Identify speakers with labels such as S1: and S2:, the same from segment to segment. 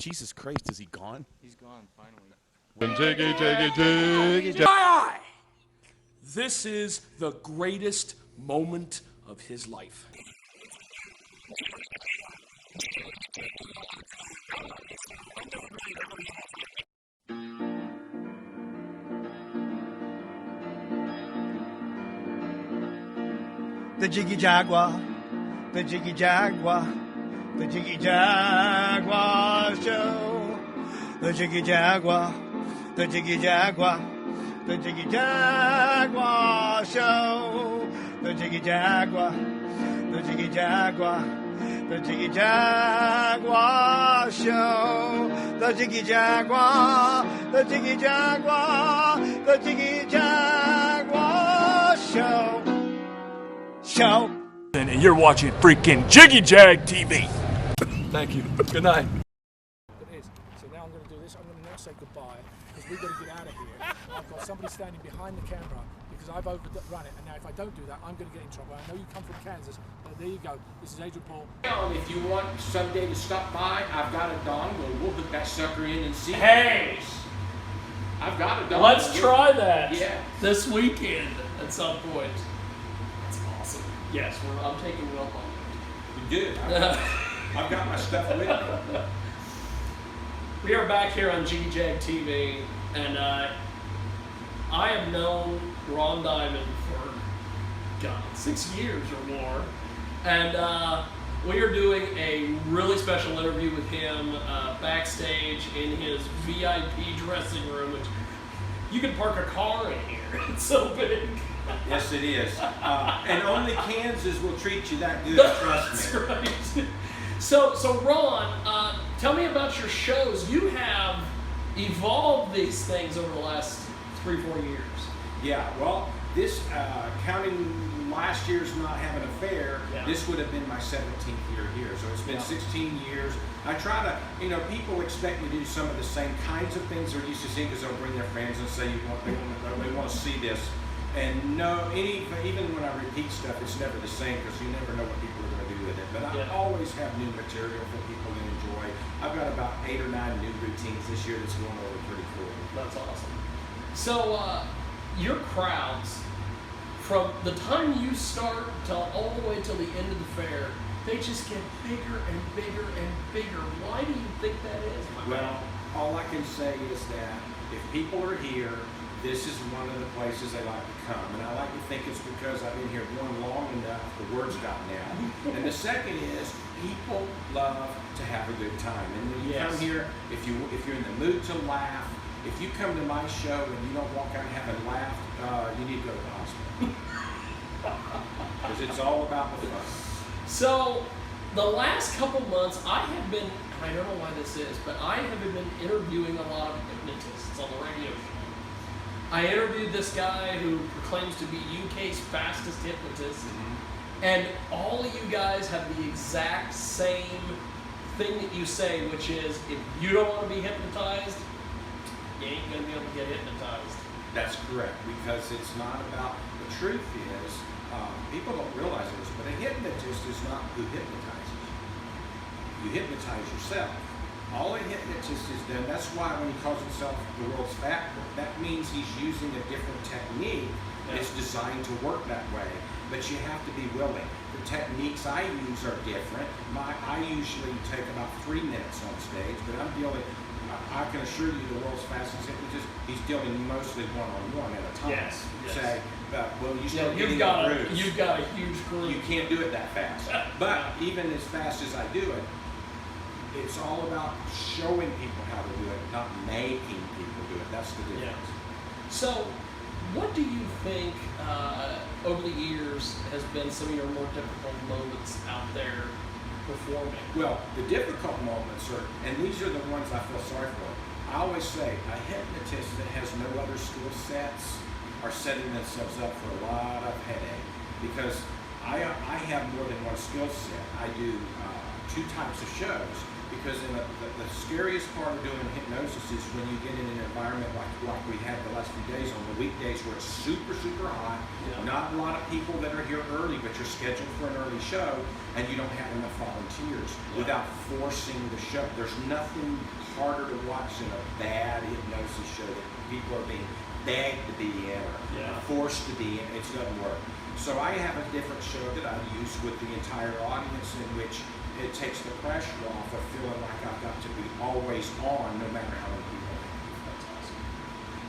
S1: Jesus Christ, is he gone?
S2: He's gone, finally.
S1: Jiggy, jiggy, jiggy, jiggy.
S3: Aye! This is the greatest moment of his life.
S4: The Jiggy Jaguar, the Jiggy Jaguar, the Jiggy Jaguar Show. The Jiggy Jaguar, the Jiggy Jaguar, the Jiggy Jaguar Show. The Jiggy Jaguar, the Jiggy Jaguar, the Jiggy Jaguar Show. The Jiggy Jaguar, the Jiggy Jaguar, the Jiggy Jaguar Show.
S3: And you're watching freaking Jiggy Jag TV. Thank you. Good night.
S5: It is. So now I'm going to do this. I'm going to now say goodbye because we've got to get out of here. I've got somebody standing behind the camera because I've overrun it. And now if I don't do that, I'm going to get in trouble. I know you come from Kansas, but there you go. This is Adrian Paul.
S6: If you want someday to stop by, I've got a dongle. We'll hook that sucker in and see.
S7: Hey!
S6: I've got a dongle.
S7: Let's try that
S6: this
S7: weekend at some point. That's awesome. Yes, I'm taking Will home.
S6: Good. I've got my stuff with me.
S7: We are back here on KJAG TV, and I have known Ron Diamond for, 6 years or more, and we are doing a really special interview with him backstage in his VIP dressing room, which you can park a car in here. It's so big.
S6: Yes, it is. And only Kansas will treat you that good, trust me.
S7: That's right. So Ron, tell me about your shows. You have evolved these things over the last 3-4 years.
S6: Yeah, well, this, counting last year's Not Having a Fair, this would have been my 17th year here. So it's been 16 years. I try to, people expect me to do some of the same kinds of things they're used to seeing because they'll bring their friends and say they want to see this. And no, even when I repeat stuff, it's never the same because you never know what people are going to do with it. But I always have new material for people to enjoy. I've got about 8 or 9 new routines this year that's going over pretty cool.
S7: That's awesome. So your crowds, from the time you start till all the way till the end of the fair, they just get bigger and bigger and bigger. Why do you think that is?
S6: Well, all I can say is that if people are here, this is one of the places they like to come. And I like to think it's because I've been here one long enough, the word's gotten out. And the second is, people love to have a good time. And when you come here, if you're in the mood to laugh, if you come to my show and you don't walk out having laughed, you need to go to the hospital. Because it's all about the fun.
S7: So, the last couple months, I don't know why this is, but I have been interviewing a lot of hypnotists on the radio show. I interviewed this guy who proclaims to be UK's fastest hypnotist, and all of you guys have the exact same thing that you say, which is, if you don't want to be hypnotized, you ain't going to be able to get hypnotized.
S6: That's correct, because it's not about, the truth is, people don't realize this, but a hypnotist is not who hypnotizes you. You hypnotize yourself. All a hypnotist is done, that's why when he calls himself the world's fat boy, that means he's using a different technique that's designed to work that way. But you have to be willing. The techniques I use are different. I usually take about 3 minutes on stage, but I can assure you the world's fastest hypnotist, he's dealing mostly one-on-one at a time.
S7: Yes.
S6: Say, well, you start getting
S7: you've got a huge group.
S6: You can't do it that fast. But even as fast as I do it, it's all about showing people how to do it, not making people do it. That's the difference.
S7: So, what do you think over the years has been some of your more difficult moments out there performing?
S6: Well, the difficult moments are, and these are the ones I feel sorry for. I always say a hypnotist that has no other skill sets are setting themselves up for a lot of headache because I have more than one skill set. I do 2 types of shows. because the scariest part of doing hypnosis is when you get in an environment like we had the last few days on the weekdays where it's super, super hot, not a lot of people that are here early, but you're scheduled for an early show, and you don't have enough volunteers without forcing the show. There's nothing harder to watch than a bad hypnosis show that people are being begged to be in or forced to be in. It doesn't work. So I have a different show that I use with the entire audience in which it takes the pressure off of feeling like I've got to be always on no matter how many people.
S7: That's awesome.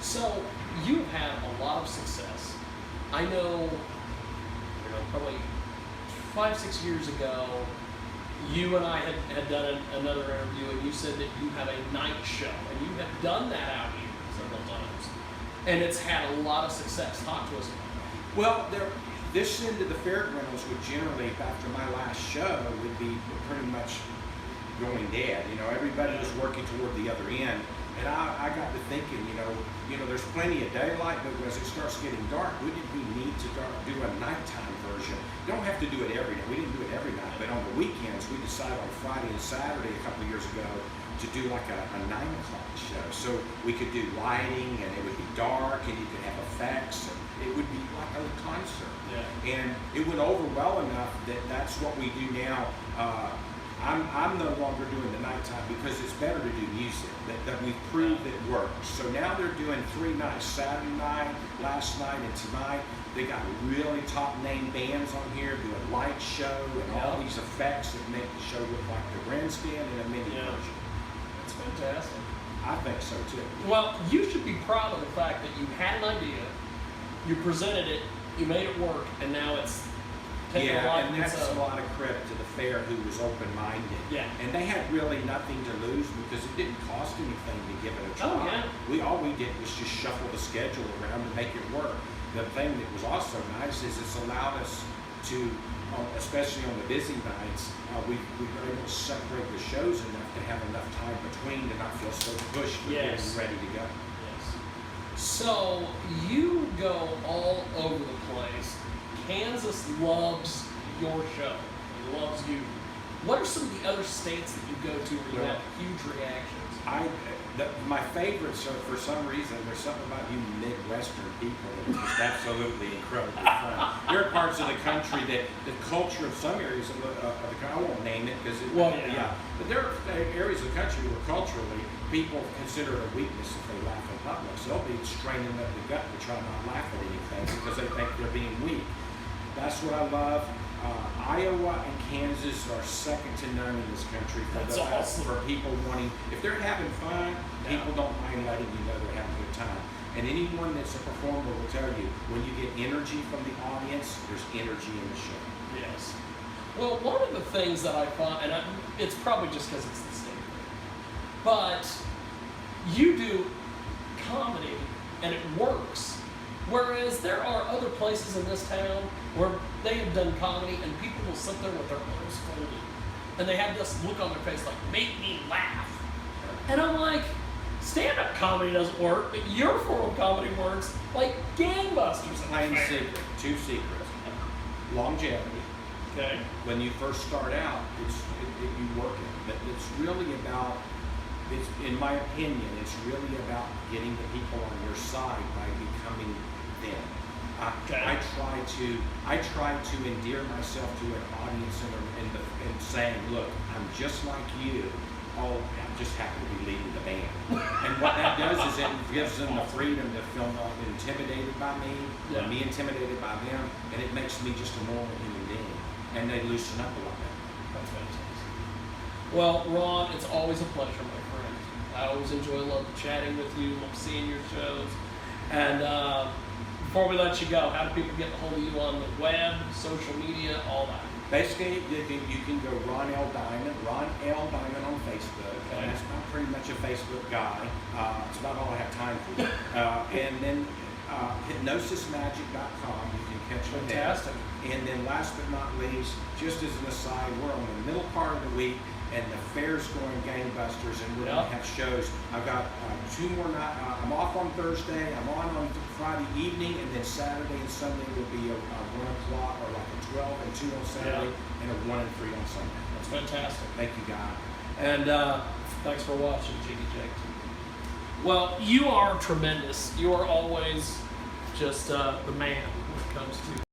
S7: So you've had a lot of success. I know, probably 5-6 years ago, you and I had done another interview, and you said that you have a night show, and you have done that out here several times, and it's had a lot of success. Talk to us about that.
S6: Well, this end of the fairgrounds would generally, after my last show, would be pretty much going dead. Everybody was working toward the other end, and I got to thinking, there's plenty of daylight, but as it starts getting dark, wouldn't we need to do a nighttime version? You don't have to do it every night. We didn't do it every night, but on the weekends, we decided on Friday and Saturday a couple of years ago to do like a 9 o'clock show. So we could do lighting, and it would be dark, and you could have effects, and it would be like a concert. And it went over well enough that that's what we do now. I'm no longer doing the nighttime because it's better to do music that we've proved it works. So now they're doing 3 nights, Saturday night, last night, and tonight. They got really top name bands on here doing light show and all these effects that make the show look like the grandstand in a mini version.
S7: That's fantastic.
S6: I think so too.
S7: Well, you should be proud of the fact that you had an idea, you presented it, you made it work, and now it's taking a life
S6: and
S7: of its
S6: that's
S7: own.
S6: a lot of credit to the fair who was open-minded.
S7: Yeah.
S6: And they had really nothing to lose because it didn't cost anything to give it a try.
S7: Oh, yeah.
S6: All we did was just shuffle the schedule around to make it work. The thing that was also nice is it's allowed us to, especially on the busy nights, we were able to separate the shows enough to have enough time between to not feel so pushed for getting ready to go.
S7: So you go all over the place. Kansas loves your show. It loves you. What are some of the other states that you go to where you have huge reactions?
S6: My favorites are, for some reason, there's something about you Midwestern people that is just absolutely incredibly fun. There are parts of the country that the culture of some areas of the country, I won't name it because but there are areas of the country where culturally people consider it a weakness if they laugh in public. So they'll be straining up the gut to try not to laugh at anything because they think they're being weak. That's what I love. Iowa and Kansas are second to none in this country for people wanting, if they're having fun, people don't mind letting you know they're having a good time. And anyone that's a performer will tell you, when you get energy from the audience, there's energy in the show.
S7: Yes. Well, one of the things that I find, and it's probably just because it's the same thing, but you do comedy and it works. Whereas there are other places in this town where they have done comedy and people will sit there with their arms folded and they have this look on their face like, make me laugh. And I'm like, stand-up comedy doesn't work, but your form of comedy works like gangbusters.
S6: Plain secret, 2 secrets. Longevity.
S7: Okay.
S6: When you first start out, you work it. But it's really about, in my opinion, it's really about getting the people on your side by becoming them. I try to endear myself to an audience and saying, look, I'm just like you. Oh, I just happen to be leading the band. And what that does is it gives them the freedom to feel not intimidated by me, or me intimidated by them, and it makes me just a normal human being. And they loosen up a lot better.
S7: That's fantastic. Well, Ron, it's always a pleasure, my friend. I always love chatting with you, love seeing your shows. And before we let you go, how do people get a hold of you on the web, social media, all that?
S6: Basically, you can go Ron L. Diamond on Facebook. Okay. I'm pretty much a Facebook guy. It's about all I have time for. And then hypnosismagic.com, you can catch me there.
S7: Fantastic.
S6: And then last but not least, just as an aside, we're on the middle part of the week, and the fair's going gangbusters, and we're going to have shows. I've got 2 more nights. I'm off on Thursday. I'm on Friday evening, and then Saturday and Sunday will be a 1 o'clock or like a 12 and 2 on Saturday, and a 1 and 3 on Sunday.
S7: That's fantastic.
S6: Thank you, God.
S7: And thanks for watching Jiggy Jag TV. Well, you are tremendous. You are always just the man when it comes to